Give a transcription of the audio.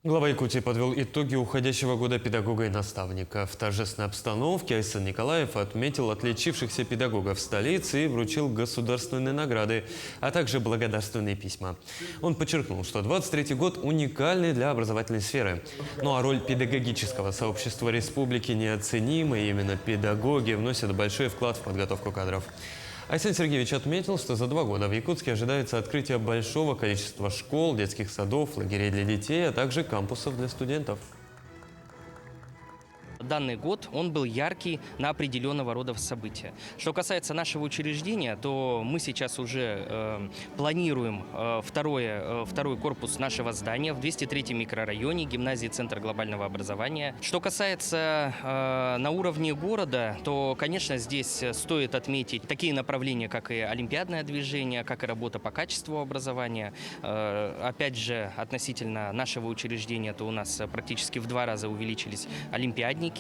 Глава Якутии подвел итоги уходящего года педагога и наставника. В торжественной обстановке Айсан Николаев отметил отличившихся педагогов столицы и вручил государственные награды, а также благодарственные письма. Он подчеркнул, что 23-й год уникальный для образовательной сферы. Ну а роль педагогического сообщества республики неоценима, и именно педагоги вносят большой вклад в подготовку кадров. Айсан Сергеевич отметил, что за 2 года в Якутске ожидается открытие большого количества школ, детских садов, лагерей для детей, а также кампусов для студентов. Данный год, он был яркий на определенного рода события. Что касается нашего учреждения, то мы сейчас уже планируем второй корпус нашего здания в 203-м микрорайоне гимназии Центр глобального образования. Что касается на уровне города, то, конечно, здесь стоит отметить такие направления, как и олимпиадное движение, как и работа по качеству образования. Опять же, относительно нашего учреждения, то у нас практически в 2 раза увеличились олимпиадники.